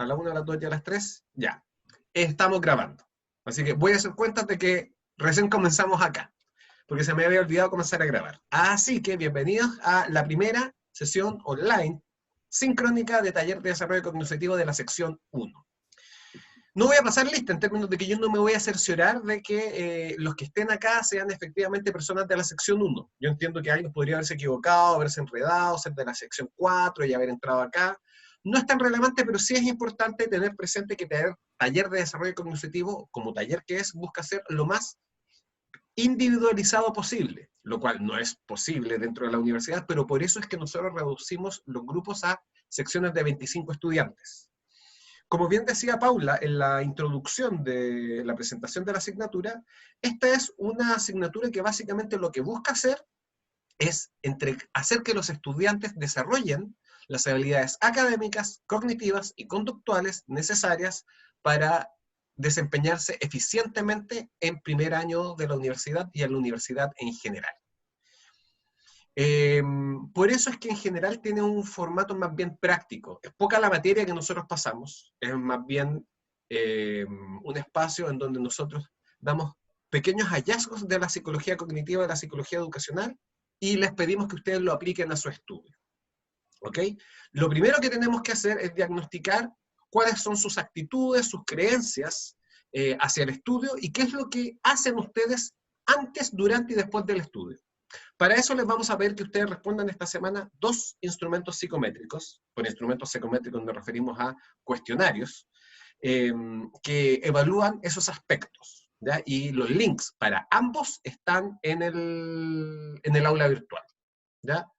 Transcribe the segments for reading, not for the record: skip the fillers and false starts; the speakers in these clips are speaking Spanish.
A la 1, a las 2 y a las 3, ya. Estamos grabando. Así que voy a hacer cuentas de que recién comenzamos acá, porque se me había olvidado comenzar a grabar. Así que bienvenidos a la primera sesión online sincrónica de taller de desarrollo cognitivo de la sección 1. No voy a pasar lista en términos de que yo no me voy a cerciorar de que los que estén acá sean efectivamente personas de la sección 1. Yo entiendo que alguien podría haberse equivocado, haberse enredado, ser de la sección 4 y haber entrado acá. No es tan relevante, pero sí es importante tener presente que taller de desarrollo cognitivo, como taller que es, busca ser lo más individualizado posible, lo cual no es posible dentro de la universidad, pero por eso es que nosotros reducimos los grupos a secciones de 25 estudiantes. Como bien decía Paula en la introducción de la presentación de la asignatura, esta es una asignatura que básicamente lo que busca hacer es hacer que los estudiantes desarrollen las habilidades académicas, cognitivas y conductuales necesarias para desempeñarse eficientemente en primer año de la universidad y en la universidad en general. Por eso es que en general tiene un formato más bien práctico. Es poca la materia que nosotros pasamos, es más bien un espacio en donde nosotros damos pequeños hallazgos de la psicología cognitiva, de la psicología educacional, y les pedimos que ustedes lo apliquen a su estudio. ¿Ok? Lo primero que tenemos que hacer es diagnosticar cuáles son sus actitudes, sus creencias hacia el estudio, y qué es lo que hacen ustedes antes, durante y después del estudio. Para eso les vamos a pedir que ustedes respondan esta semana 2 instrumentos psicométricos. Por instrumentos psicométricos nos referimos a cuestionarios que evalúan esos aspectos, ¿ya? Y los links para ambos están en el aula virtual, ¿ya?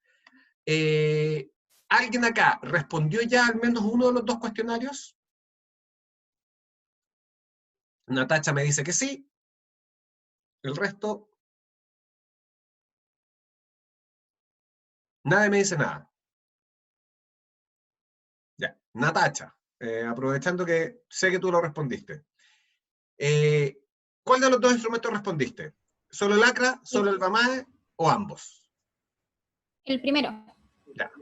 ¿Alguien acá respondió ya al menos uno de los 2 cuestionarios? Natacha me dice que sí. El resto... Nadie me dice nada. Ya, Natacha, aprovechando que sé que tú lo respondiste. ¿Cuál de los 2 instrumentos respondiste? ¿Solo el ACRA, solo el BAMAE o ambos? El primero. Ya.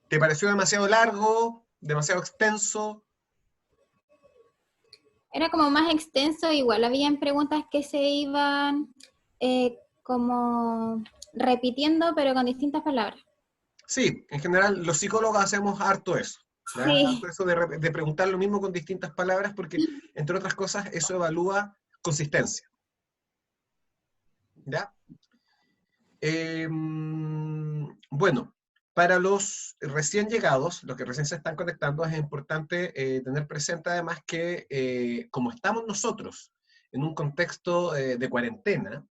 ¿Te pareció demasiado largo, demasiado extenso? Era como más extenso, igual habían preguntas que se iban como repitiendo, pero con distintas palabras. Sí, en general los psicólogos hacemos harto eso. ¿Ya? Sí. Harto eso de preguntar lo mismo con distintas palabras, porque, entre otras cosas, eso evalúa consistencia. ¿Ya? Bueno, para los recién llegados, los que recién se están conectando, es importante tener presente además que como estamos nosotros en un contexto de cuarentena,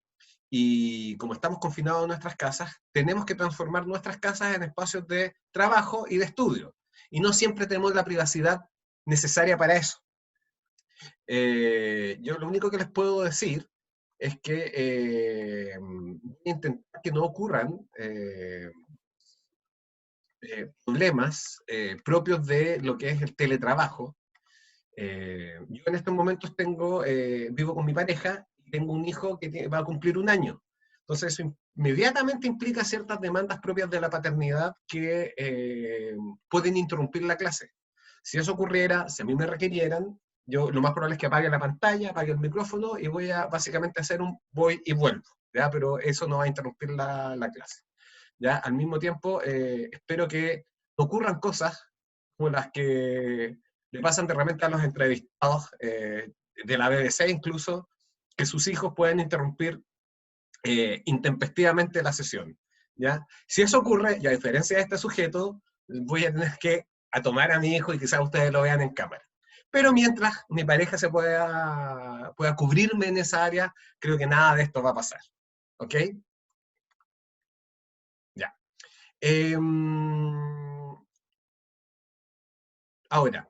y como estamos confinados en nuestras casas, tenemos que transformar nuestras casas en espacios de trabajo y de estudio. Y no siempre tenemos la privacidad necesaria para eso. Yo lo único que les puedo decir es que voy a intentar que no ocurran problemas propios de lo que es el teletrabajo. Yo en estos momentos vivo con mi pareja y tengo un hijo que va a cumplir 1 año. Entonces eso inmediatamente implica ciertas demandas propias de la paternidad que pueden interrumpir la clase. Si eso ocurriera, si a mí me requirieran, yo lo más probable es que apague la pantalla, apague el micrófono y voy a básicamente hacer un voy y vuelvo, ¿ya? Pero eso no va a interrumpir la clase. ¿Ya? Al mismo tiempo, espero que ocurran cosas como las que le pasan de repente a los entrevistados de la BBC incluso, que sus hijos pueden interrumpir intempestivamente la sesión. ¿Ya? Si eso ocurre, y a diferencia de este sujeto, voy a tener que tomar a mi hijo y quizás ustedes lo vean en cámara. Pero mientras mi pareja pueda cubrirme en esa área, creo que nada de esto va a pasar. ¿Ok? Ya. Ahora,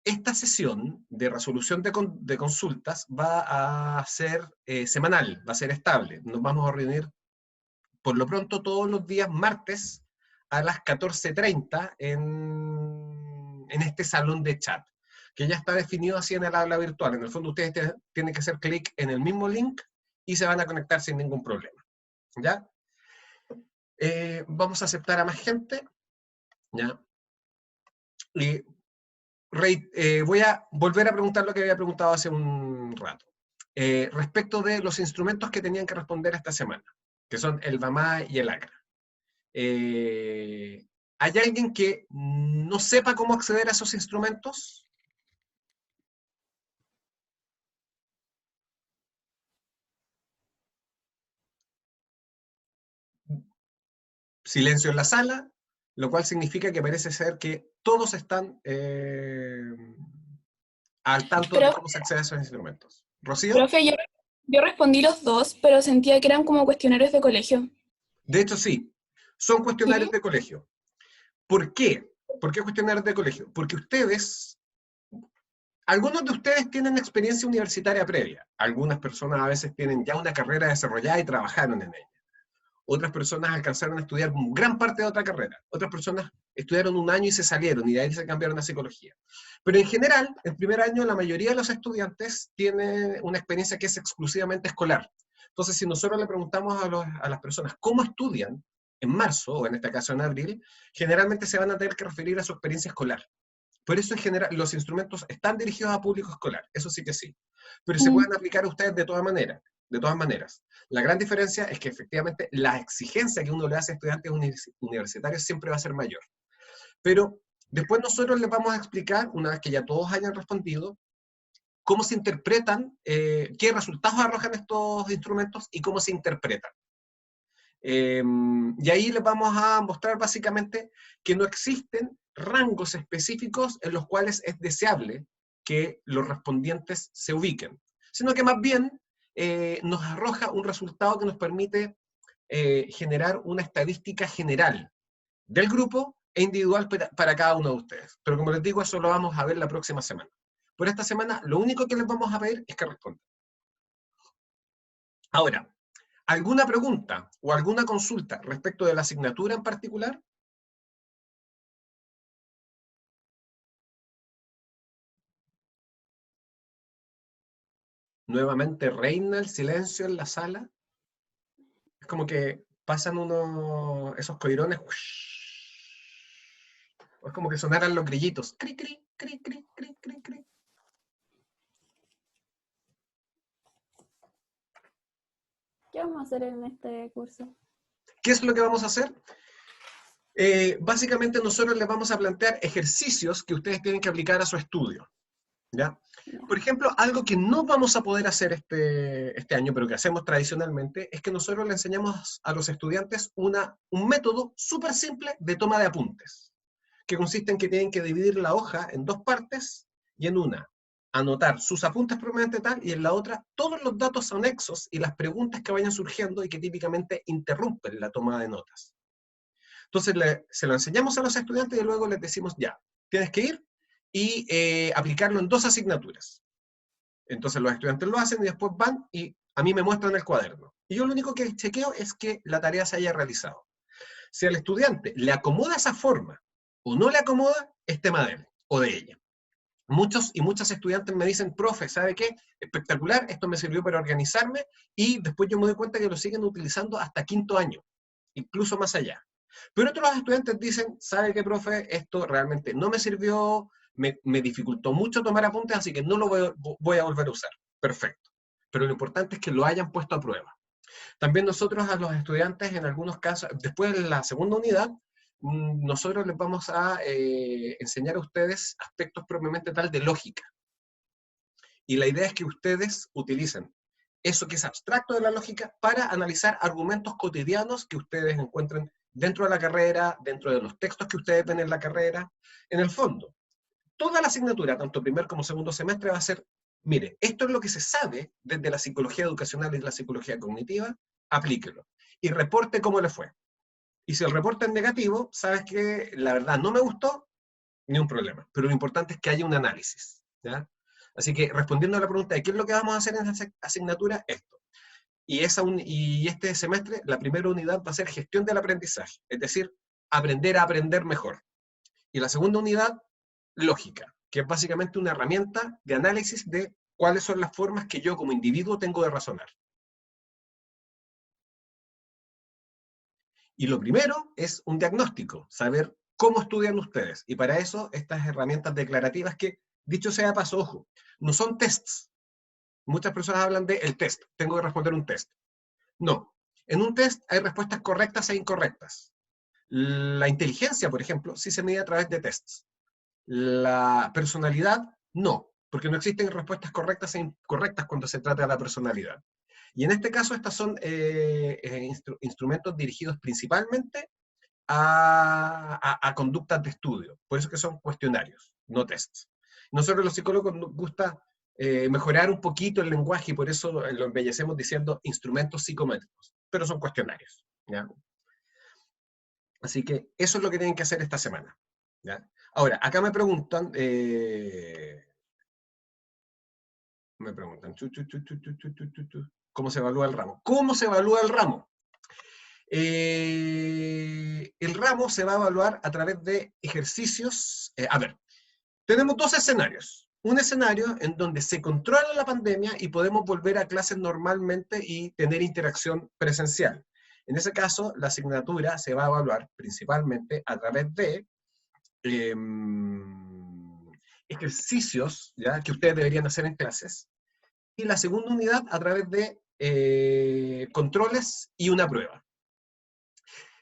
esta sesión de resolución de consultas va a ser semanal, va a ser estable. Nos vamos a reunir por lo pronto todos los días martes a las 14:30 en este salón de chat, que ya está definido así en el aula virtual. En el fondo ustedes tienen que hacer clic en el mismo link y se van a conectar sin ningún problema. ¿Ya? Vamos a aceptar a más gente. ¿Ya? Y voy a volver a preguntar lo que había preguntado hace un rato. Respecto de los instrumentos que tenían que responder esta semana, que son el BAMA y el ACRA. ¿Hay alguien que no sepa cómo acceder a esos instrumentos? Silencio en la sala, lo cual significa que parece ser que todos están al tanto de Pero, cómo se accede a esos instrumentos. ¿Rocío? profe, yo respondí los dos, pero sentía que eran como cuestionarios de colegio. De hecho, sí, son cuestionarios ¿Sí? de colegio. ¿Por qué? ¿Por qué cuestionarios de colegio? Porque algunos de ustedes tienen experiencia universitaria previa. Algunas personas a veces tienen ya una carrera desarrollada y trabajaron en ella. Otras personas alcanzaron a estudiar gran parte de otra carrera. Otras personas estudiaron un año y se salieron y de ahí se cambiaron a psicología. Pero en general, el primer año la mayoría de los estudiantes tienen una experiencia que es exclusivamente escolar. Entonces, si nosotros le preguntamos a las personas cómo estudian en marzo, o en este caso en abril, generalmente se van a tener que referir a su experiencia escolar. Por eso en general los instrumentos están dirigidos a público escolar, eso sí que sí. Pero se pueden aplicar a ustedes de todas maneras. De todas maneras. La gran diferencia es que efectivamente la exigencia que uno le hace a estudiantes universitarios siempre va a ser mayor. Pero después nosotros les vamos a explicar, una vez que ya todos hayan respondido, cómo se interpretan, qué resultados arrojan estos instrumentos y cómo se interpretan. Y ahí les vamos a mostrar básicamente que no existen rangos específicos en los cuales es deseable que los respondientes se ubiquen, sino que más bien nos arroja un resultado que nos permite generar una estadística general del grupo e individual para cada uno de ustedes. Pero como les digo, eso lo vamos a ver la próxima semana. Por esta semana, lo único que les vamos a pedir es que respondan. Ahora, ¿alguna pregunta o alguna consulta respecto de la asignatura en particular? Nuevamente reina el silencio en la sala. Es como que pasan esos coirones. O es como que sonaran los grillitos. Cri, cri, cri, cri, cri, cri, cri. ¿Qué vamos a hacer en este curso? ¿Qué es lo que vamos a hacer? Básicamente nosotros les vamos a plantear ejercicios que ustedes tienen que aplicar a su estudio. ¿Ya? Por ejemplo, algo que no vamos a poder hacer este año, pero que hacemos tradicionalmente, es que nosotros le enseñamos a los estudiantes un método súper simple de toma de apuntes, que consiste en que tienen que dividir la hoja en dos partes y en una anotar sus apuntes propiamente tal y en la otra todos los datos anexos y las preguntas que vayan surgiendo y que típicamente interrumpen la toma de notas. Entonces se lo enseñamos a los estudiantes y luego les decimos, ya, tienes que ir y aplicarlo en 2 asignaturas. Entonces los estudiantes lo hacen y después van y a mí me muestran el cuaderno. Y yo lo único que chequeo es que la tarea se haya realizado. Si al estudiante le acomoda esa forma o no le acomoda, es tema de él o de ella. Muchos y muchas estudiantes me dicen, profe, ¿sabe qué? Espectacular, esto me sirvió para organizarme y después yo me doy cuenta que lo siguen utilizando hasta quinto año, incluso más allá. Pero otros estudiantes dicen, ¿sabe qué, profe? Esto realmente no me sirvió, me dificultó mucho tomar apuntes, así que no lo voy a volver a usar. Perfecto. Pero lo importante es que lo hayan puesto a prueba. También nosotros a los estudiantes, en algunos casos, después de la segunda unidad, nosotros les vamos a enseñar a ustedes aspectos propiamente tal de lógica. Y la idea es que ustedes utilicen eso que es abstracto de la lógica para analizar argumentos cotidianos que ustedes encuentren dentro de la carrera, dentro de los textos que ustedes ven en la carrera. En el fondo, toda la asignatura, tanto primer como segundo semestre, va a ser, mire, esto es lo que se sabe desde la psicología educacional y la psicología cognitiva, aplíquelo. Y reporte cómo le fue. Y si el reporte es negativo, sabes que la verdad no me gustó, ni un problema. Pero lo importante es que haya un análisis. ¿Ya? Así que respondiendo a la pregunta de qué es lo que vamos a hacer en esa asignatura, esto. Y este semestre, la primera unidad va a ser gestión del aprendizaje, es decir, aprender a aprender mejor. Y la segunda unidad, lógica, que es básicamente una herramienta de análisis de cuáles son las formas que yo como individuo tengo de razonar. Y lo primero es un diagnóstico, saber cómo estudian ustedes. Y para eso, estas herramientas declarativas que, dicho sea de paso, ojo, no son tests. Muchas personas hablan de el test, tengo que responder un test. No, en un test hay respuestas correctas e incorrectas. La inteligencia, por ejemplo, sí se mide a través de tests. La personalidad, no, porque no existen respuestas correctas e incorrectas cuando se trata de la personalidad. Y en este caso, estos son instrumentos dirigidos principalmente a conductas de estudio. Por eso que son cuestionarios, no tests. Nosotros los psicólogos nos gusta mejorar un poquito el lenguaje y por eso lo embellecemos diciendo instrumentos psicométricos, pero son cuestionarios. ¿Ya? Así que eso es lo que tienen que hacer esta semana. ¿Ya? Ahora, acá me preguntan, ¿cómo se evalúa el ramo? ¿Cómo se evalúa el ramo? El ramo se va a evaluar a través de ejercicios. A ver, tenemos dos escenarios. Un escenario en donde se controla la pandemia y podemos volver a clases normalmente y tener interacción presencial. En ese caso, la asignatura se va a evaluar principalmente a través de ejercicios, ¿ya?, que ustedes deberían hacer en clases. Y la segunda unidad a través de controles y una prueba.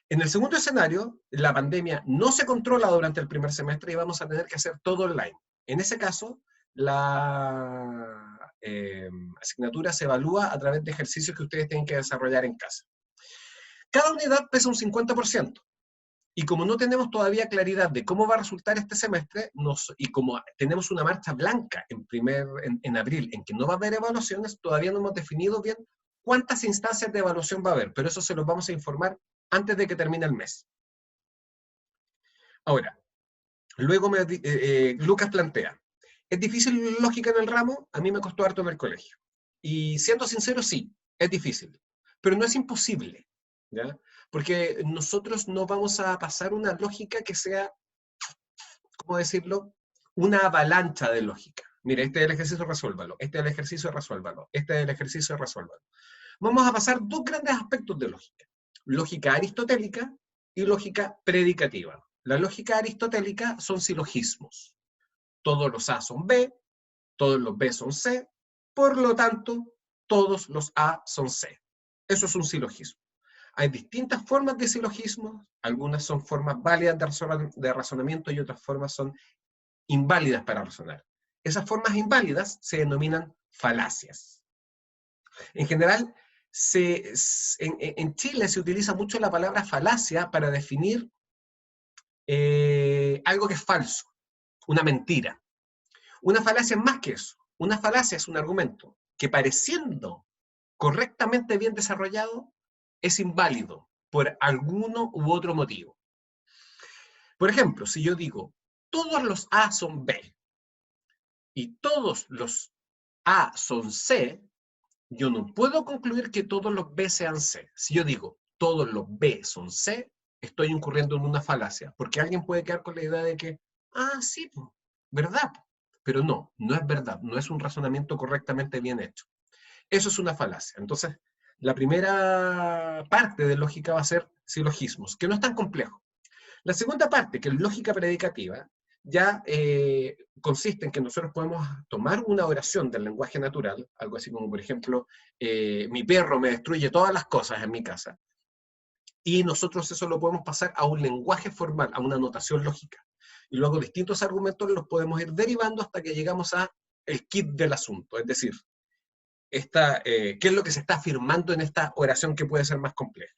En el segundo escenario, la pandemia no se controla durante el primer semestre y vamos a tener que hacer todo online. En ese caso, la asignatura se evalúa a través de ejercicios que ustedes tienen que desarrollar en casa. Cada unidad pesa un 50%. Y como no tenemos todavía claridad de cómo va a resultar este semestre, y como tenemos una marcha blanca en abril, en que no va a haber evaluaciones, todavía no hemos definido bien cuántas instancias de evaluación va a haber, pero eso se los vamos a informar antes de que termine el mes. Ahora, luego Lucas plantea, ¿es difícil lógica en el ramo? A mí me costó harto en el colegio. Y siendo sincero, sí, es difícil, pero no es imposible, ¿ya? Porque nosotros no vamos a pasar una lógica que sea, ¿cómo decirlo?, una avalancha de lógica. Mira, este es el ejercicio, resuélvalo. Este es el ejercicio, resuélvalo. Este es el ejercicio, resuélvalo. Vamos a pasar dos grandes aspectos de lógica. Lógica aristotélica y lógica predicativa. La lógica aristotélica son silogismos. Todos los A son B, todos los B son C, por lo tanto, todos los A son C. Eso es un silogismo. Hay distintas formas de silogismos, algunas son formas válidas de razonamiento y otras formas son inválidas para razonar. Esas formas inválidas se denominan falacias. En general, en Chile se utiliza mucho la palabra falacia para definir algo que es falso, una mentira. Una falacia es más que eso. Una falacia es un argumento que, pareciendo correctamente bien desarrollado, es inválido por alguno u otro motivo. Por ejemplo, si yo digo, todos los A son B y todos los A son C, yo no puedo concluir que todos los B sean C. Si yo digo, todos los B son C, estoy incurriendo en una falacia, porque alguien puede quedar con la idea de que, sí, ¿verdad? Pero no, no es verdad, no es un razonamiento correctamente bien hecho. Eso es una falacia. Entonces, la primera parte de lógica va a ser silogismos, que no es tan complejo. La segunda parte, que es lógica predicativa, ya consiste en que nosotros podemos tomar una oración del lenguaje natural, algo así como, por ejemplo, mi perro me destruye todas las cosas en mi casa, y nosotros eso lo podemos pasar a un lenguaje formal, a una notación lógica. Y luego distintos argumentos los podemos ir derivando hasta que llegamos a el kit del asunto, es decir, qué es lo que se está afirmando en esta oración que puede ser más compleja.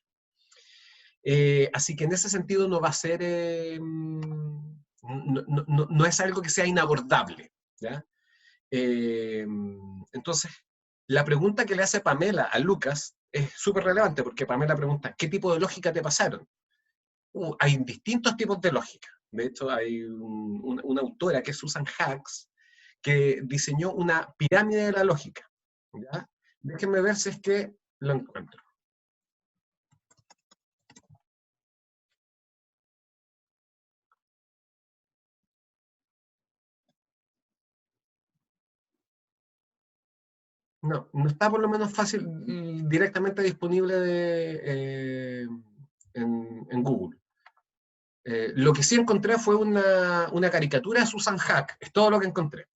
Así que en ese sentido no va a ser, no es algo que sea inabordable, ¿ya? Entonces, la pregunta que le hace Pamela a Lucas es súper relevante, porque Pamela pregunta, ¿qué tipo de lógica te pasaron? Hay distintos tipos de lógica. De hecho, hay una autora que es Susan Hacks, que diseñó una pirámide de la lógica, ¿ya? Déjenme ver si es que lo encuentro. No, no está por lo menos fácil, directamente disponible en Google. Lo que sí encontré fue una caricatura de Susan Hack, es todo lo que encontré.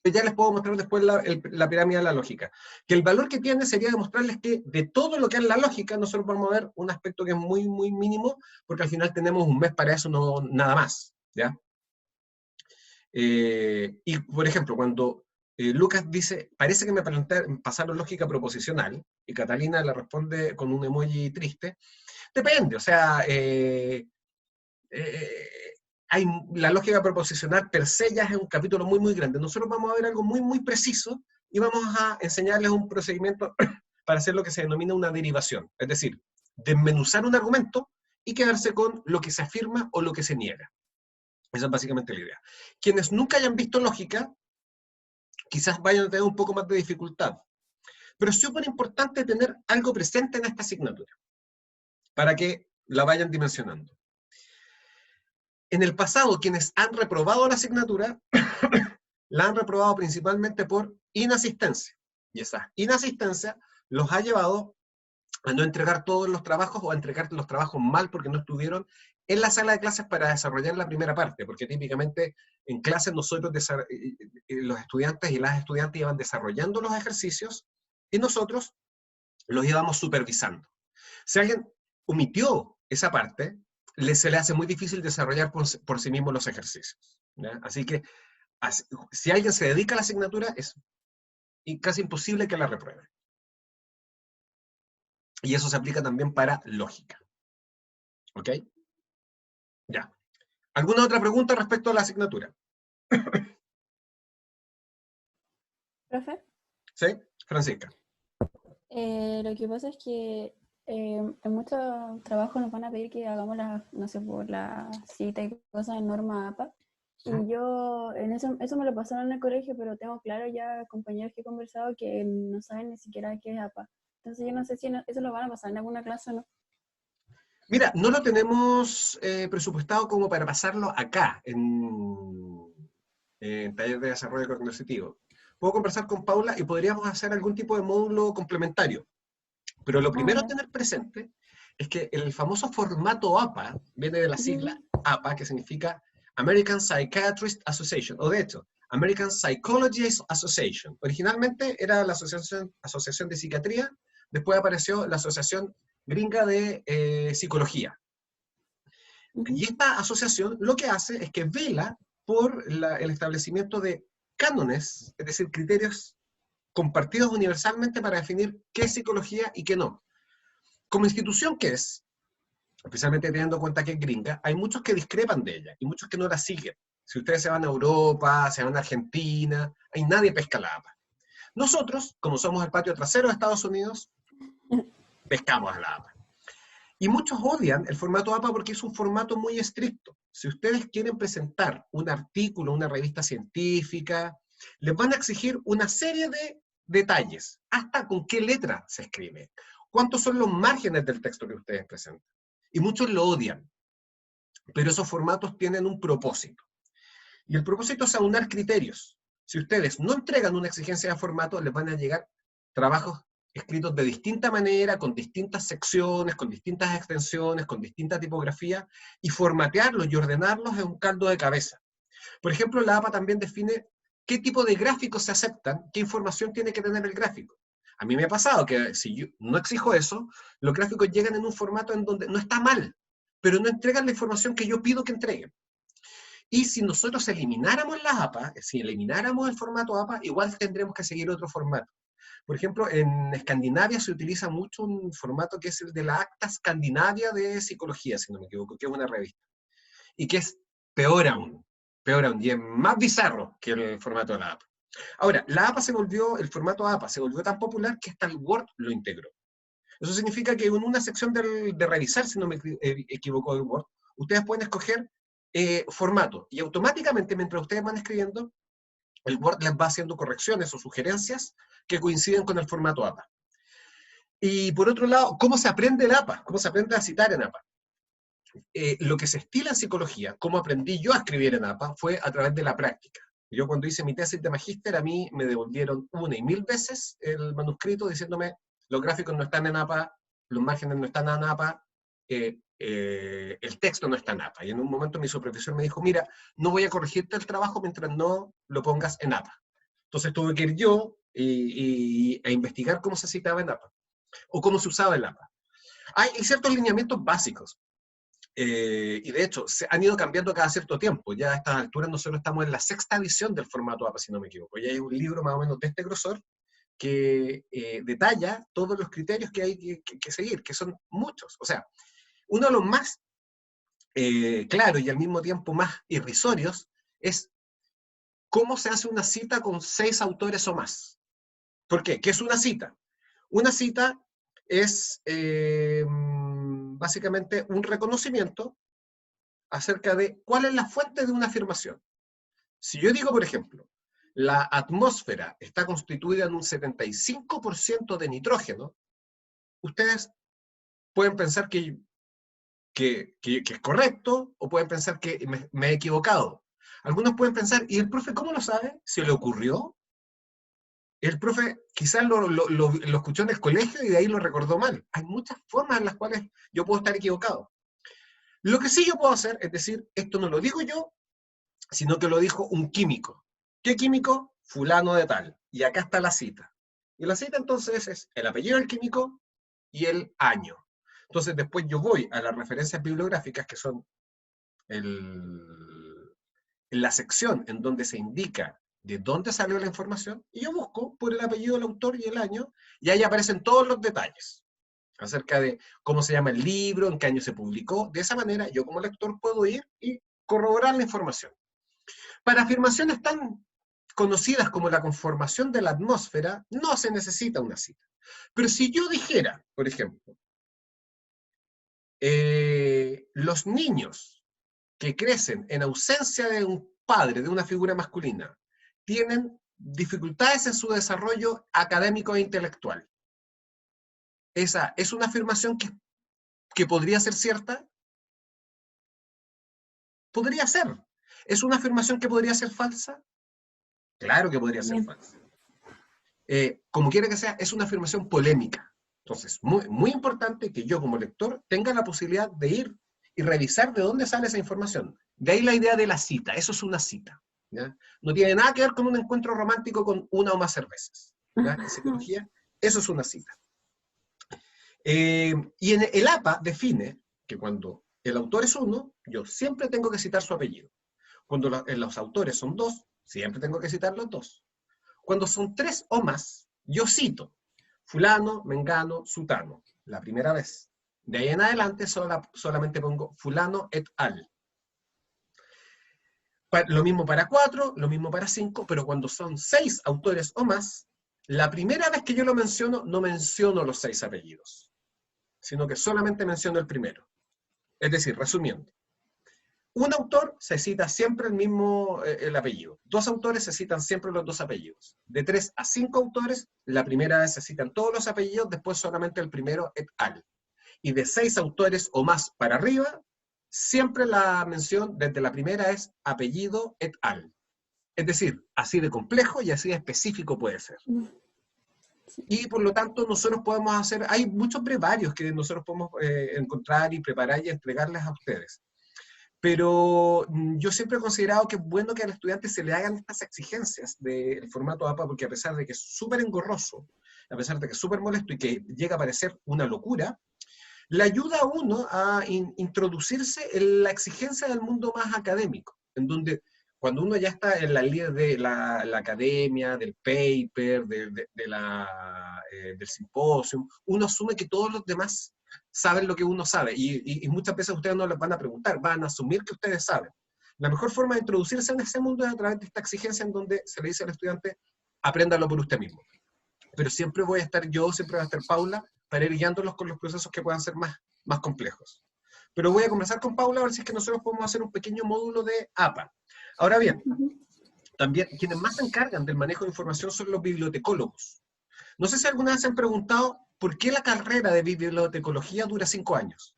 Ya les puedo mostrar después la pirámide de la lógica. Que el valor que tiene sería demostrarles que de todo lo que es la lógica, nosotros vamos a ver un aspecto que es muy, muy mínimo, porque al final tenemos un mes para eso, no nada más, ¿ya? Y, por ejemplo, cuando Lucas dice, parece que me pasaron lógica proposicional, y Catalina le responde con un emoji triste, depende, o sea, eh, la lógica proposicional per se ya es un capítulo muy, muy grande. Nosotros vamos a ver algo muy, muy preciso y vamos a enseñarles un procedimiento para hacer lo que se denomina una derivación. Es decir, desmenuzar un argumento y quedarse con lo que se afirma o lo que se niega. Esa es básicamente la idea. Quienes nunca hayan visto lógica, quizás vayan a tener un poco más de dificultad. Pero es súper importante tener algo presente en esta asignatura, para que la vayan dimensionando. En el pasado, quienes han reprobado la asignatura, la han reprobado principalmente por inasistencia. Y esa inasistencia los ha llevado a no entregar todos los trabajos o a entregar los trabajos mal porque no estuvieron en la sala de clases para desarrollar la primera parte, porque típicamente en clases nosotros, los estudiantes y las estudiantes iban desarrollando los ejercicios y nosotros los íbamos supervisando. Si alguien omitió esa parte, se le hace muy difícil desarrollar por sí mismo los ejercicios, ¿ya? Así que si alguien se dedica a la asignatura, es casi imposible que la repruebe. Y eso se aplica también para lógica. ¿Ok? Ya. ¿Alguna otra pregunta respecto a la asignatura? Profe, ¿Sí? Francisca. lo que pasa es que en muchos trabajos nos van a pedir que hagamos no sé, por la cita y cosas en norma APA. Y yo, eso me lo pasaron en el colegio, pero tengo claro ya compañeros que he conversado que no saben ni siquiera qué es APA. Entonces yo no sé si eso lo van a pasar en alguna clase o no. Mira, no lo tenemos presupuestado como para pasarlo acá, en taller de desarrollo cognitivo. Puedo conversar con Paula y podríamos hacer algún tipo de módulo complementario. Pero lo primero a tener presente es que el famoso formato APA viene de la sigla APA, que significa American Psychiatrist Association, o de hecho, American Psychologist Association. Originalmente era la Asociación de Psiquiatría, después apareció la Asociación Gringa de Psicología. Y esta asociación lo que hace es que vela por el establecimiento de cánones, es decir, criterios compartidos universalmente para definir qué es psicología y qué no. Como institución que es, especialmente teniendo en cuenta que es gringa, hay muchos que discrepan de ella y muchos que no la siguen. Si ustedes se van a Europa, se van a Argentina, ahí nadie pesca la APA. Nosotros, como somos el patio trasero de Estados Unidos, pescamos a la APA. Y muchos odian el formato APA porque es un formato muy estricto. Si ustedes quieren presentar un artículo, una revista científica, les van a exigir una serie de detalles, hasta con qué letra se escribe, cuántos son los márgenes del texto que ustedes presentan. Y muchos lo odian, pero esos formatos tienen un propósito. Y el propósito es aunar criterios. Si ustedes no entregan una exigencia de formato, les van a llegar trabajos escritos de distinta manera, con distintas secciones, con distintas extensiones, con distinta tipografía, y formatearlos y ordenarlos es un caldo de cabeza. Por ejemplo, la APA también define qué tipo de gráficos se aceptan, qué información tiene que tener el gráfico. A mí me ha pasado que si yo no exijo eso, los gráficos llegan en un formato en donde no está mal, pero no entregan la información que yo pido que entreguen. Y si nosotros elimináramos las APA, si elimináramos el formato APA, igual tendremos que seguir otro formato. Por ejemplo, en Escandinavia se utiliza mucho un formato que es el de la Acta Escandinavia de Psicología, si no me equivoco, que es una revista. Y que es peor aún, y es más bizarro que el formato de la APA. Ahora, el formato APA se volvió tan popular que hasta el Word lo integró. Eso significa que en una sección de revisar, si no me equivoco del Word, ustedes pueden escoger formato, y automáticamente mientras ustedes van escribiendo, el Word les va haciendo correcciones o sugerencias que coinciden con el formato APA. Y por otro lado, ¿cómo se aprende el APA? ¿Cómo se aprende a citar en APA? Lo que se estila en psicología, cómo aprendí yo a escribir en APA, fue a través de la práctica. Yo cuando hice mi tesis de magíster, a mí me devolvieron 1 y 1000 veces el manuscrito diciéndome, los gráficos no están en APA, los márgenes no están en APA, el texto no está en APA. Y en un momento mi supervisor me dijo, mira, no voy a corregirte el trabajo mientras no lo pongas en APA. Entonces tuve que ir yo a investigar cómo se citaba en APA, o cómo se usaba el APA. Hay ciertos lineamientos básicos, y de hecho se han ido cambiando cada cierto tiempo. Ya a estas alturas nosotros estamos en la 6ª edición del formato APA, si no me equivoco. Ya hay un libro más o menos de este grosor que detalla todos los criterios que hay que seguir, que son muchos. O sea, uno de los más claros y al mismo tiempo más irrisorios es cómo se hace una cita con 6 autores o más. ¿Por qué? ¿Qué es una cita? Una cita es básicamente un reconocimiento acerca de cuál es la fuente de una afirmación. Si yo digo, por ejemplo, la atmósfera está constituida en un 75% de nitrógeno, ustedes pueden pensar que es correcto, o pueden pensar que me he equivocado. Algunos pueden pensar, ¿y el profe cómo lo sabe? ¿Se le ocurrió? El profe quizás lo escuchó en el colegio y de ahí lo recordó mal. Hay muchas formas en las cuales yo puedo estar equivocado. Lo que sí yo puedo hacer es decir, esto no lo digo yo, sino que lo dijo un químico. ¿Qué químico? Fulano de tal. Y acá está la cita. Y la cita entonces es el apellido del químico y el año. Entonces después yo voy a las referencias bibliográficas, que son en la sección en donde se indica de dónde salió la información, y yo busco por el apellido del autor y el año, y ahí aparecen todos los detalles acerca de cómo se llama el libro, en qué año se publicó. De esa manera yo como lector puedo ir y corroborar la información. Para afirmaciones tan conocidas como la conformación de la atmósfera, no se necesita una cita. Pero si yo dijera, por ejemplo, los niños que crecen en ausencia de un padre, de una figura masculina, tienen dificultades en su desarrollo académico e intelectual. ¿Esa es una afirmación que podría ser cierta? Podría ser. ¿Es una afirmación que podría ser falsa? Claro que podría ser falsa. Como quiera que sea, es una afirmación polémica. Entonces, muy, muy importante que yo como lector tenga la posibilidad de ir y revisar de dónde sale esa información. De ahí la idea de la cita. Eso es una cita, ¿ya? No tiene nada que ver con un encuentro romántico con una o más cervezas, ¿ya? En psicología, eso es una cita. Y en el APA define que cuando el autor es uno, yo siempre tengo que citar su apellido. Cuando los autores son 2, siempre tengo que citar los 2. Cuando son 3 o más, yo cito fulano, mengano, sutano, la primera vez. De ahí en adelante solamente pongo fulano et al. Lo mismo para 4, lo mismo para 5, pero cuando son 6 autores o más, la primera vez que yo lo menciono, no menciono los 6 apellidos, sino que solamente menciono el primero. Es decir, resumiendo, un autor se cita siempre el apellido. 2 autores se citan siempre los 2 apellidos. De 3 a 5 autores, la primera vez se citan todos los apellidos, después solamente el primero et al. Y de 6 autores o más para arriba, siempre la mención desde la primera es apellido et al. Es decir, así de complejo y así de específico puede ser. Y por lo tanto nosotros podemos hacer, hay muchos brevarios que nosotros podemos encontrar y preparar y entregarles a ustedes. Pero yo siempre he considerado que es bueno que al estudiante se le hagan estas exigencias del formato APA, porque a pesar de que es súper engorroso, a pesar de que es súper molesto y que llega a parecer una locura, le ayuda a uno a introducirse en la exigencia del mundo más académico, en donde cuando uno ya está en la línea de la academia, del paper, del simposio, uno asume que todos los demás saben lo que uno sabe, y muchas veces ustedes no les van a preguntar, van a asumir que ustedes saben. La mejor forma de introducirse en ese mundo es a través de esta exigencia en donde se le dice al estudiante, apréndalo por usted mismo. Pero siempre voy a estar yo, siempre va a estar Paula, para ir guiándolos con los procesos que puedan ser más complejos. Pero voy a conversar con Paula a ver si es que nosotros podemos hacer un pequeño módulo de APA. Ahora bien, también quienes más se encargan del manejo de información son los bibliotecólogos. No sé si alguna vez se han preguntado por qué la carrera de bibliotecología dura 5 años.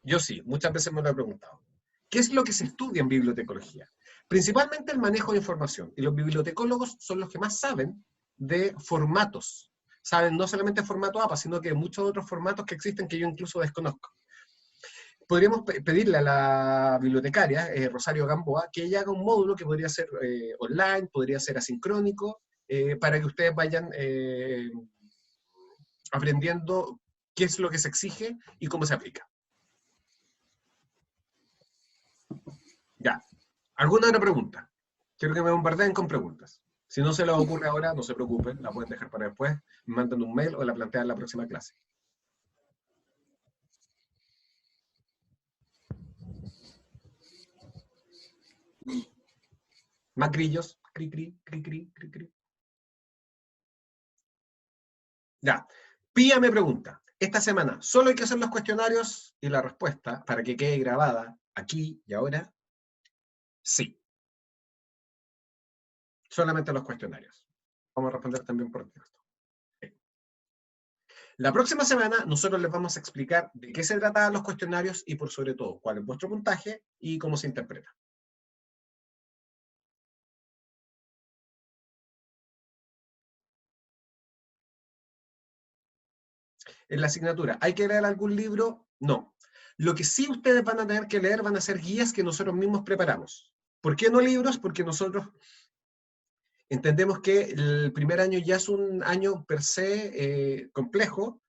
Yo sí, muchas veces me lo he preguntado. ¿Qué es lo que se estudia en bibliotecología? Principalmente el manejo de información. Y los bibliotecólogos son los que más saben de formatos. Saben no solamente el formato APA, sino que muchos otros formatos que existen que yo incluso desconozco. podríamos pedirle a la bibliotecaria, Rosario Gamboa, que ella haga un módulo que podría ser online, podría ser asincrónico, para que ustedes vayan aprendiendo qué es lo que se exige y cómo se aplica. Ya. ¿Alguna otra pregunta? Quiero que me bombardeen con preguntas. Si no se les ocurre ahora, no se preocupen, la pueden dejar para después, me mandan un mail o la plantean en la próxima clase. Más grillos. Cri, cri, cri, cri, cri, cri. Ya. Pía me pregunta, esta semana, ¿solo hay que hacer los cuestionarios? Y la respuesta, para que quede grabada aquí y ahora, sí. Solamente los cuestionarios. Vamos a responder también por texto. Sí. La próxima semana nosotros les vamos a explicar de qué se tratan los cuestionarios y por sobre todo cuál es vuestro puntaje y cómo se interpreta. En la asignatura, ¿hay que leer algún libro? No. Lo que sí ustedes van a tener que leer van a ser guías que nosotros mismos preparamos. ¿Por qué no libros? Porque nosotros entendemos que el primer año ya es un año per se complejo,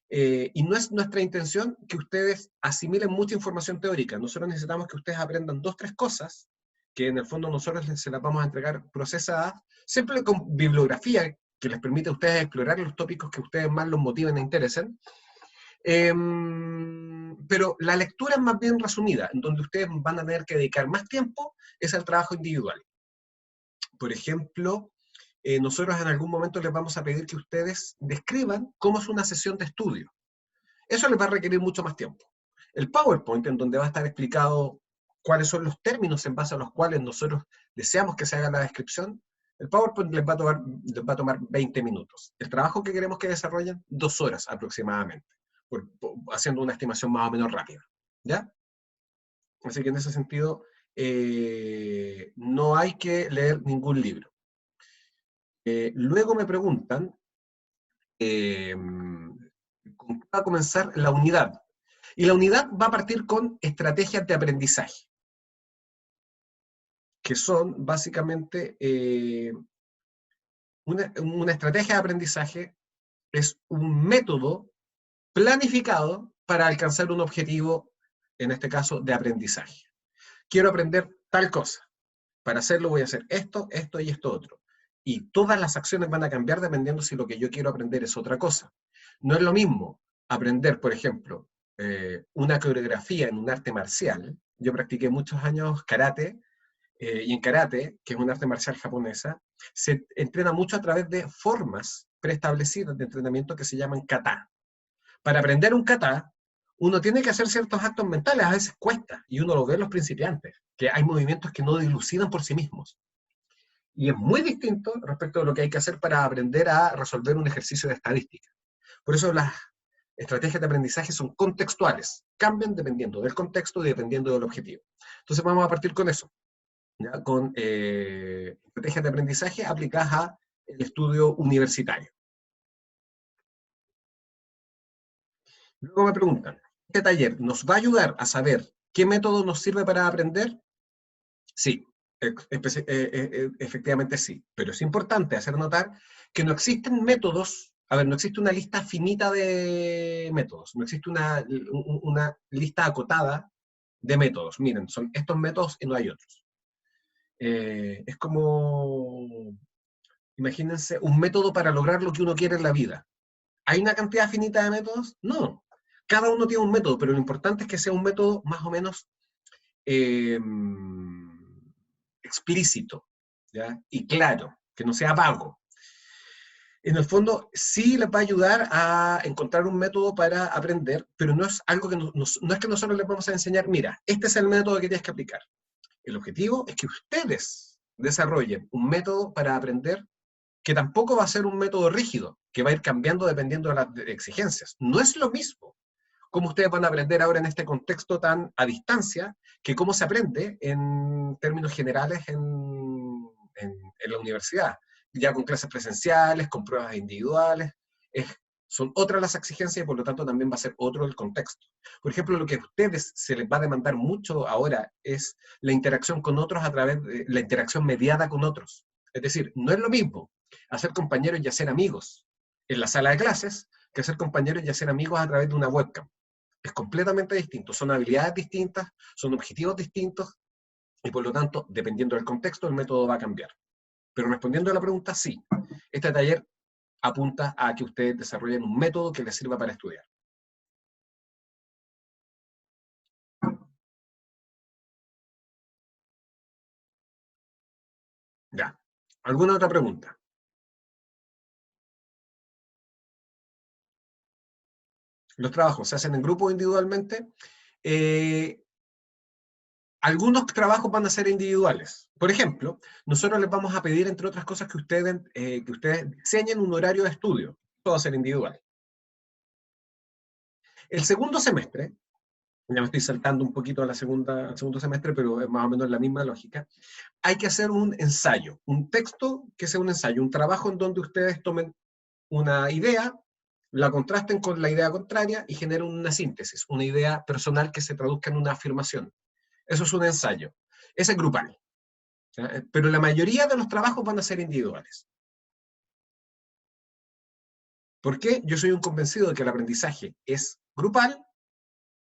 y no es nuestra intención que ustedes asimilen mucha información teórica. Nosotros necesitamos que ustedes aprendan 2, 3 cosas, que en el fondo nosotros se las vamos a entregar procesadas, siempre con bibliografía que les permite a ustedes explorar los tópicos que a ustedes más los motiven e interesen. Pero la lectura es más bien resumida, en donde ustedes van a tener que dedicar más tiempo es al trabajo individual. Por ejemplo, nosotros en algún momento les vamos a pedir que ustedes describan cómo es una sesión de estudio. Eso les va a requerir mucho más tiempo. El PowerPoint, en donde va a estar explicado cuáles son los términos en base a los cuales nosotros deseamos que se haga la descripción, el PowerPoint les va a tomar 20 minutos. El trabajo que queremos que desarrollen, 2 horas aproximadamente, haciendo una estimación más o menos rápida. ¿Ya? Así que en ese sentido, no hay que leer ningún libro. Luego me preguntan cómo va a comenzar la unidad. Y la unidad va a partir con estrategias de aprendizaje, que son básicamente una estrategia de aprendizaje es un método planificado para alcanzar un objetivo, en este caso, de aprendizaje. Quiero aprender tal cosa. Para hacerlo voy a hacer esto, esto y esto otro. Y todas las acciones van a cambiar dependiendo si lo que yo quiero aprender es otra cosa. No es lo mismo aprender, por ejemplo, una coreografía en un arte marcial. Yo practiqué muchos años karate, y en karate, que es un arte marcial japonesa, se entrena mucho a través de formas preestablecidas de entrenamiento que se llaman kata. Para aprender un kata, uno tiene que hacer ciertos actos mentales, a veces cuesta, y uno lo ve en los principiantes, que hay movimientos que no dilucidan por sí mismos. Y es muy distinto respecto a lo que hay que hacer para aprender a resolver un ejercicio de estadística. Por eso las estrategias de aprendizaje son contextuales, cambian dependiendo del contexto y dependiendo del objetivo. Entonces vamos a partir con eso, ¿ya? Con estrategias de aprendizaje aplicadas al estudio universitario. Luego me preguntan, ¿este taller nos va a ayudar a saber qué método nos sirve para aprender? Sí, efectivamente sí, pero es importante hacer notar que no existen métodos, a ver, no existe una lista finita de métodos, no existe una lista acotada de métodos. Miren, son estos métodos y no hay otros. Es como, imagínense, un método para lograr lo que uno quiere en la vida. ¿Hay una cantidad finita de métodos? No. Cada uno tiene un método, pero lo importante es que sea un método más o menos explícito, ¿ya? Y claro, que no sea vago. En el fondo, sí les va a ayudar a encontrar un método para aprender, pero no es algo que no es que nosotros les vamos a enseñar, mira, este es el método que tienes que aplicar. El objetivo es que ustedes desarrollen un método para aprender que tampoco va a ser un método rígido, que va a ir cambiando dependiendo de las exigencias. No es lo mismo cómo ustedes van a aprender ahora en este contexto tan a distancia, que cómo se aprende en términos generales en la universidad, ya con clases presenciales, con pruebas individuales. son otras las exigencias y por lo tanto también va a ser otro el contexto. Por ejemplo, lo que a ustedes se les va a demandar mucho ahora es la interacción con otros a través de la interacción mediada con otros. Es decir, no es lo mismo hacer compañeros y hacer amigos en la sala de clases que hacer compañeros y hacer amigos a través de una webcam. Es completamente distinto, son habilidades distintas, son objetivos distintos y por lo tanto, dependiendo del contexto, el método va a cambiar. Pero respondiendo a la pregunta, sí, este taller apunta a que ustedes desarrollen un método que les sirva para estudiar. Ya. ¿Alguna otra pregunta? Los trabajos se hacen en grupo o individualmente. Algunos trabajos van a ser individuales. Por ejemplo, nosotros les vamos a pedir, entre otras cosas, que ustedes diseñen un horario de estudio. Todo va a ser individual. El segundo semestre, ya me estoy saltando un poquito al segundo semestre, pero es más o menos la misma lógica, hay que hacer un ensayo, un texto que sea un ensayo, un trabajo en donde ustedes tomen una idea, la contrasten con la idea contraria y generen una síntesis, una idea personal que se traduzca en una afirmación. Eso es un ensayo. Ese es grupal. ¿Ya? Pero la mayoría de los trabajos van a ser individuales. ¿Por qué? Yo soy un convencido de que el aprendizaje es grupal,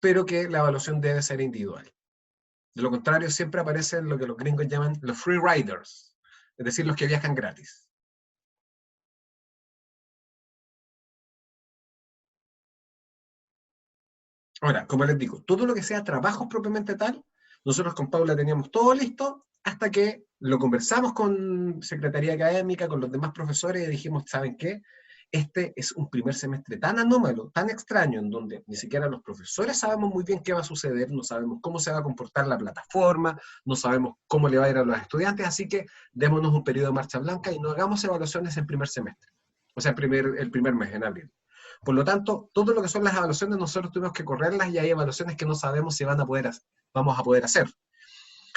pero que la evaluación debe ser individual. De lo contrario, siempre aparecen lo que los gringos llaman los free riders, es decir, los que viajan gratis. Ahora, como les digo, todo lo que sea trabajos propiamente tal, nosotros con Paula teníamos todo listo hasta que lo conversamos con Secretaría Académica, con los demás profesores y dijimos, ¿saben qué? Este es un primer semestre tan anómalo, tan extraño, en donde ni siquiera los profesores sabemos muy bien qué va a suceder, no sabemos cómo se va a comportar la plataforma, no sabemos cómo le va a ir a los estudiantes, así que démonos un periodo de marcha blanca y no hagamos evaluaciones en primer semestre, o sea, el primer mes, en abril. Por lo tanto, todo lo que son las evaluaciones nosotros tuvimos que correrlas y hay evaluaciones que no sabemos si vamos a poder hacer.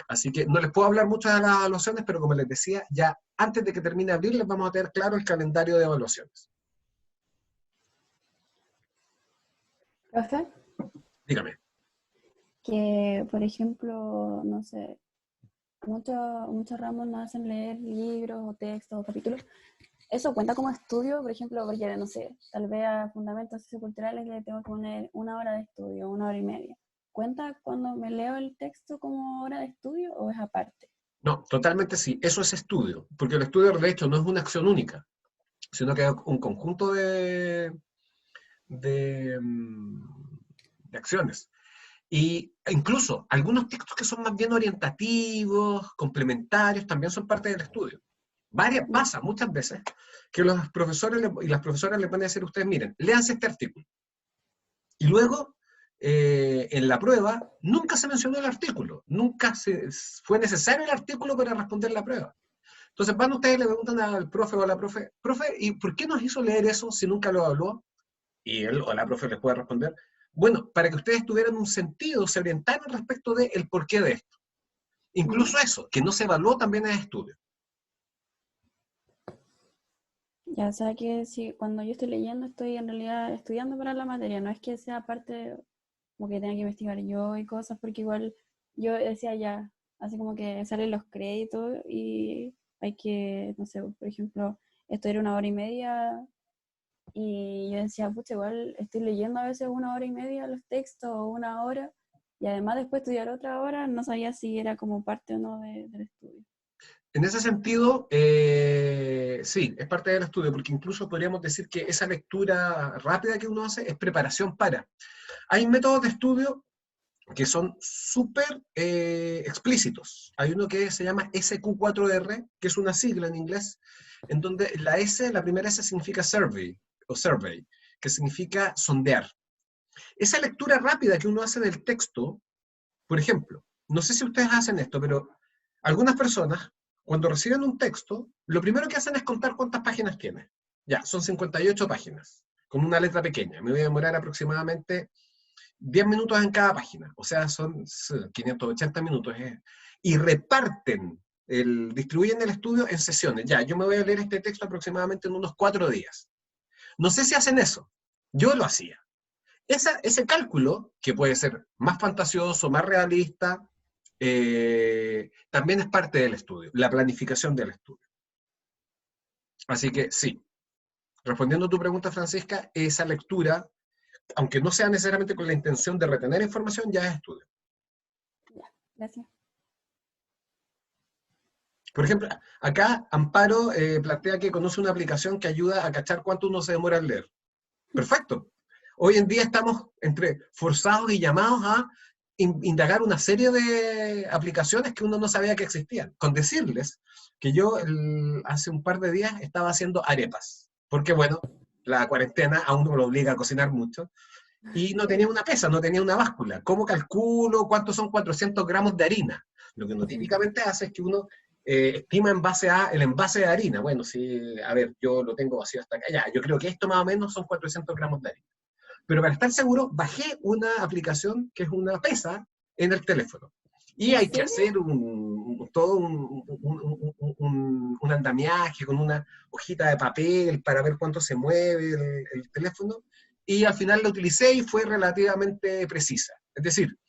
Así que no les puedo hablar mucho de las evaluaciones, pero como les decía, ya antes de que termine abril les vamos a tener claro el calendario de evaluaciones. ¿Profe? Dígame. Que, por ejemplo, no sé, muchos ramos nos hacen leer libros o textos o capítulos. ¿Eso cuenta como estudio? Por ejemplo, porque, no sé, tal vez a fundamentos socioculturales le tengo que poner 1 hora de estudio, 1 hora y media. ¿Cuenta cuando me leo el texto como hora de estudio o es aparte? No, totalmente sí. Eso es estudio, porque el estudio de hecho no es una acción única, sino que es un conjunto de, de acciones. Y incluso algunos textos que son más bien orientativos, complementarios, también son parte del estudio. Pasa muchas veces que los profesores y las profesoras les van a decir a ustedes, miren, léanse este artículo. Y luego, en la prueba, nunca se mencionó el artículo, nunca fue necesario el artículo para responder la prueba. Entonces van ustedes y le preguntan al profe o a la profe, ¿y por qué nos hizo leer eso si nunca lo habló? Y él o la profe les puede responder, bueno, para que ustedes tuvieran un sentido, se orientaran respecto del porqué de esto. Incluso eso, que no se evaluó también es estudio. Ya, o sea que si cuando yo estoy leyendo estoy en realidad estudiando para la materia, no es que sea parte como que tenga que investigar yo y cosas, porque igual yo decía ya, así como que salen los créditos y hay que, no sé, por ejemplo, estudiar 1 hora y media y yo decía, pucha, igual estoy leyendo a veces 1 hora y media los textos o 1 hora y además después estudiar otra hora, no sabía si era como parte o no del estudio. En ese sentido, sí, es parte del estudio, porque incluso podríamos decir que esa lectura rápida que uno hace es preparación para. Hay métodos de estudio que son súper explícitos. Hay uno que se llama SQ4R, que es una sigla en inglés, en donde la primera S significa survey, o survey, que significa sondear. Esa lectura rápida que uno hace del texto, por ejemplo, no sé si ustedes hacen esto, pero algunas personas, cuando reciben un texto, lo primero que hacen es contar cuántas páginas tiene. Ya, son 58 páginas, con una letra pequeña. Me voy a demorar aproximadamente 10 minutos en cada página, o sea, son 580 minutos. Y distribuyen el estudio en sesiones. Ya, yo me voy a leer este texto aproximadamente en unos 4 días. No sé si hacen eso, Yo lo hacía. Ese cálculo, que puede ser más fantasioso, más realista, también es parte del estudio, la planificación del estudio. Así que sí, respondiendo a tu pregunta, Francisca, esa lectura, aunque no sea necesariamente con la intención de retener información, ya es estudio. Ya, gracias. Por ejemplo, acá Amparo plantea que conoce una aplicación que ayuda a cachar cuánto uno se demora en leer. Perfecto. Hoy en día estamos entre forzados y llamados a indagar una serie de aplicaciones que uno no sabía que existían. Con decirles que yo hace un par de días estaba haciendo arepas, porque bueno, la cuarentena a uno lo obliga a cocinar mucho, y no tenía una pesa, no tenía una báscula. ¿Cómo calculo cuántos son 400 gramos de harina? Lo que uno típicamente hace es que uno estima en base a el envase de harina. Bueno, si, a ver, yo lo tengo vacío hasta acá, ya, yo creo que esto más o menos son 400 gramos de harina. Pero para estar seguro, bajé una aplicación que es una pesa en el teléfono. Y ¿En hay que serio? hacer todo un andamiaje con una hojita de papel para ver cuánto se mueve el teléfono. Y al final la utilicé y fue relativamente precisa. Es decir,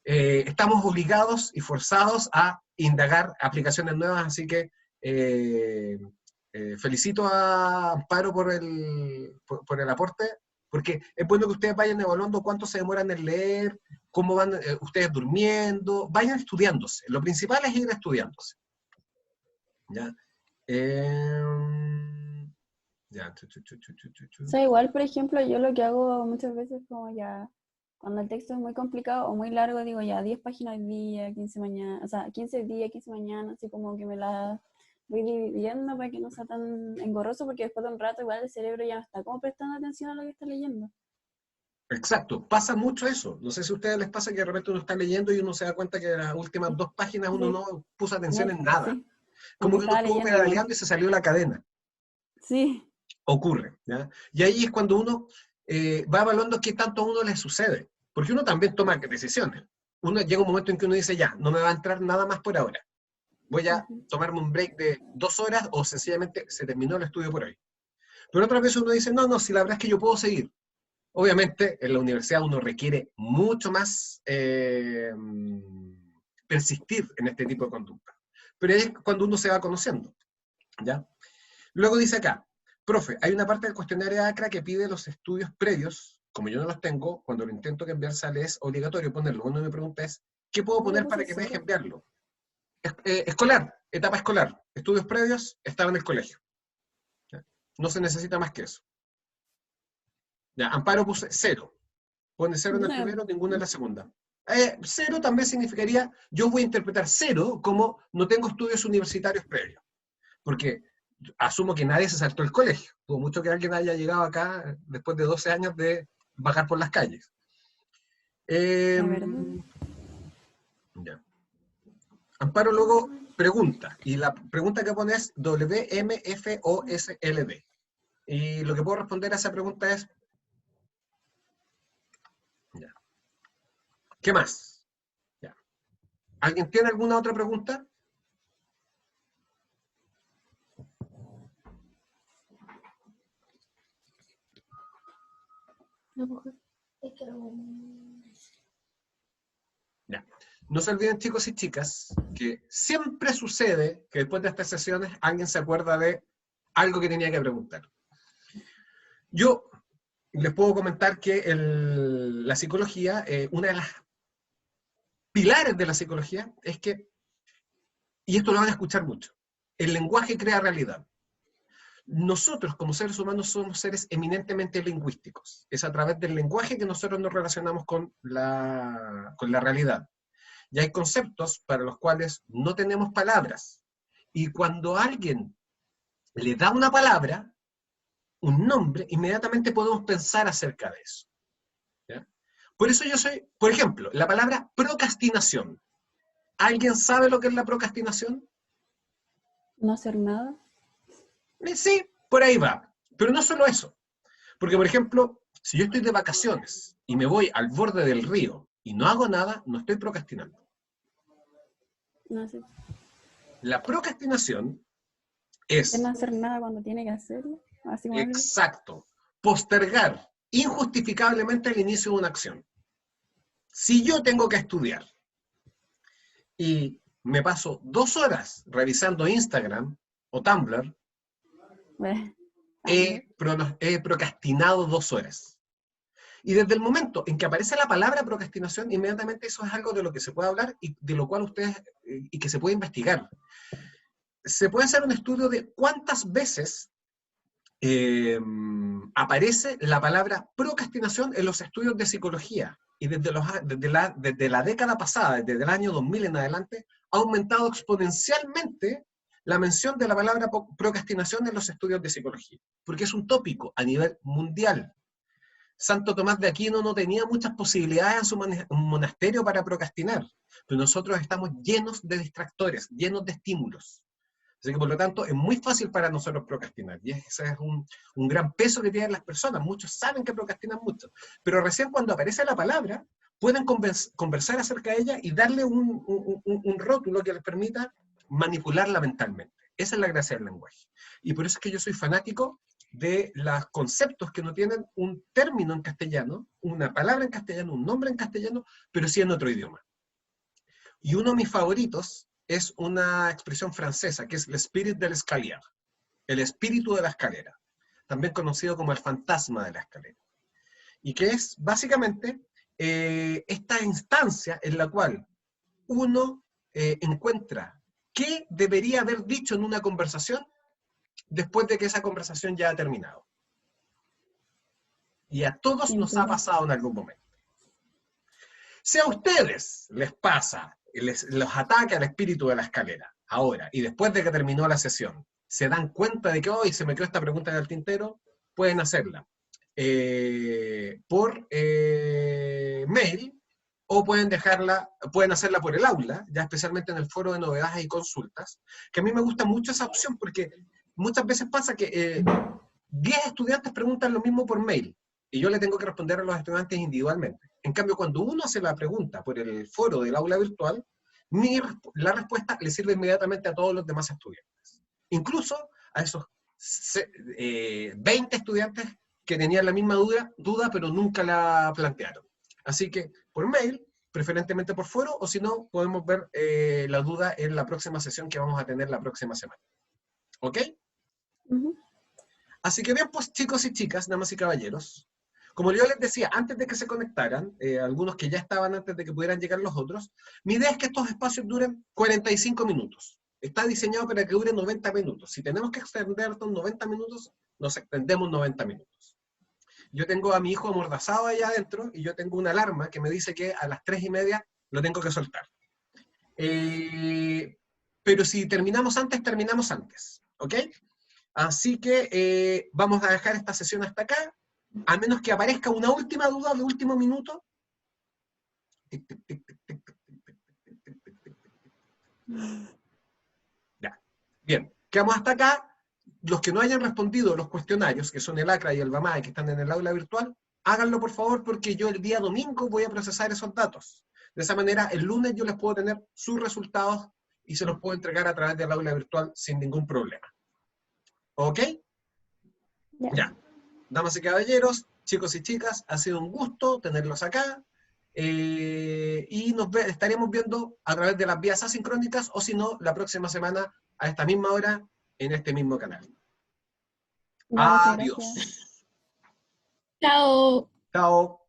estamos obligados y forzados a indagar aplicaciones nuevas, así que felicito a Amparo por el aporte, porque es bueno que ustedes vayan evaluando cuánto se demoran en leer, cómo van ustedes durmiendo, vayan estudiándose. Lo principal es ir estudiándose. ¿Ya? Ya. O sea, igual, por ejemplo, yo lo que hago muchas veces como ya, cuando el texto es muy complicado o muy largo, digo ya 10 páginas al día, 15 mañana, o sea, 15 días, 15 mañana, así como que me la voy dividiendo para que no sea tan engorroso, porque después de un rato igual el cerebro ya no está como prestando atención a lo que está leyendo. Exacto, pasa mucho eso. No sé si a ustedes les pasa que de repente uno está leyendo y uno se da cuenta que en las últimas 2 páginas uno Sí, no puso atención no, en nada. sí, como Como que que uno estaba estuvo leyendo nomás. pedaleando y se salió la cadena. Sí, Ocurre, ¿ya? Y ahí es cuando uno va evaluando qué tanto a uno le sucede. Porque uno también toma decisiones. Uno llega un momento en que uno dice, ya, no me va a entrar nada más por ahora. Voy a ujú, tomarme un break de 2 horas o sencillamente se terminó el estudio por hoy. Pero otras veces uno dice, no, no, si la verdad es que yo puedo seguir. Obviamente, en la universidad uno requiere mucho más persistir en este tipo de conducta. Pero es cuando uno se va conociendo, ¿ya? Luego dice acá, profe, hay una parte del cuestionario de ACRA que pide los estudios previos, como yo no los tengo, cuando lo intento que enviar sale es obligatorio ponerlo. Uno me pregunta es, ¿qué puedo yo le poner para puse que me deje 0. enviarlo? Escolar, etapa escolar, estudios previos, estaba en el colegio. ¿Ya? No se necesita más que eso. Ya, Amparo puse 0. Pone 0 en el primero, ninguno en la segunda. 0 también significaría, yo voy a interpretar 0 como no tengo estudios universitarios previos. Porque asumo que nadie se saltó el colegio. Tuvo mucho que alguien haya llegado acá después de 12 años de vagar por las calles. La verdad. Ya. Amparo luego pregunta, y la pregunta que pone es WMFOSLD. Y lo que puedo responder a esa pregunta es, ya. ¿Qué más? Ya. ¿Alguien tiene alguna otra pregunta? Ya. No se olviden, chicos y chicas, que siempre sucede que después de estas sesiones alguien se acuerda de algo que tenía que preguntar. Yo les puedo comentar que la psicología, una de las pilares de la psicología es que, y esto lo van a escuchar mucho, el lenguaje crea realidad. Nosotros como seres humanos somos seres eminentemente lingüísticos. Es a través del lenguaje que nosotros nos relacionamos con la realidad. Y hay conceptos para los cuales no tenemos palabras. Y cuando alguien le da una palabra, un nombre, inmediatamente podemos pensar acerca de eso. ¿Ya? Por eso yo soy, por ejemplo, la palabra procrastinación. ¿Alguien sabe lo que es la procrastinación? No hacer nada. Sí, por ahí va. Pero no solo eso. Porque, por ejemplo, si yo estoy de vacaciones y me voy al borde del río y no hago nada, no estoy procrastinando. No sé. La procrastinación Es no es hacer nada cuando tiene que hacerlo. Así como algo. exacto, postergar injustificablemente el inicio de una acción. Si yo tengo que estudiar y me paso 2 horas revisando Instagram o Tumblr, he procrastinado 2 horas. Y desde el momento en que aparece la palabra procrastinación, inmediatamente eso es algo de lo que se puede hablar y de lo cual ustedes, y que se puede investigar. Se puede hacer un estudio de cuántas veces aparece la palabra procrastinación en los estudios de psicología. Y desde la década pasada, desde el año 2000 en adelante, ha aumentado exponencialmente la mención de la palabra procrastinación en los estudios de psicología, porque es un tópico a nivel mundial. Santo Tomás de Aquino no tenía muchas posibilidades en su monasterio para procrastinar, pero nosotros estamos llenos de distractores, llenos de estímulos. Así que, por lo tanto, es muy fácil para nosotros procrastinar, y ese es un gran peso que tienen las personas. Muchos saben que procrastinan mucho, pero recién cuando aparece la palabra, pueden conversar acerca de ella y darle un rótulo que les permita manipularla mentalmente. Esa es la gracia del lenguaje. Y por eso es que yo soy fanático de los conceptos que no tienen un término en castellano, una palabra en castellano, un nombre en castellano, pero sí en otro idioma. Y uno de mis favoritos es una expresión francesa, que es l'esprit de l'escalier, el espíritu de la escalera, también conocido como el fantasma de la escalera. Y que es básicamente esta instancia en la cual uno encuentra qué debería haber dicho en una conversación después de que esa conversación ya ha terminado. Y a todos nos ha pasado en algún momento. Si a ustedes les pasa, los ataca el espíritu de la escalera, ahora, y después de que terminó la sesión, se dan cuenta de que hoy se me quedó esta pregunta en el tintero, pueden hacerla por mail, o pueden hacerla por el aula, ya especialmente en el foro de novedades y consultas, que a mí me gusta mucho esa opción, porque muchas veces pasa que 10 estudiantes preguntan lo mismo por mail, y yo le tengo que responder a los estudiantes individualmente. En cambio, cuando uno hace la pregunta por el foro del aula virtual, la respuesta le sirve inmediatamente a todos los demás estudiantes. Incluso a esos 20 estudiantes que tenían la misma duda, pero nunca la plantearon. Así que, por mail, preferentemente por foro, o si no, podemos ver la duda en la próxima sesión que vamos a tener la próxima semana. ¿Ok? Así que bien, pues, chicos y chicas, damas y caballeros, como yo les decía, antes de que se conectaran, algunos que ya estaban antes de que pudieran llegar los otros, mi idea es que estos espacios duren 45 minutos. Está diseñado para que dure 90 minutos. Si tenemos que extendernos 90 minutos, nos extendemos 90 minutos. Yo tengo a mi hijo amordazado allá adentro y yo tengo una alarma que me dice que a las 3:30 lo tengo que soltar. Pero si terminamos antes, ¿ok? Así que vamos a dejar esta sesión hasta acá, a menos que aparezca una última duda de último minuto. Ya. Bien, quedamos hasta acá. Los que no hayan respondido los cuestionarios, que son el ACRA y el BAMAE, que están en el aula virtual, háganlo por favor, porque yo el día domingo voy a procesar esos datos. De esa manera, el lunes yo les puedo tener sus resultados y se los puedo entregar a través del aula virtual sin ningún problema. ¿Ok? Ya. Damas y caballeros, chicos y chicas, ha sido un gusto tenerlos acá. Y estaremos viendo a través de las vías asincrónicas, o si no, la próxima semana a esta misma hora en este mismo canal. Ya, muchas Adiós. gracias. Chao. Chao.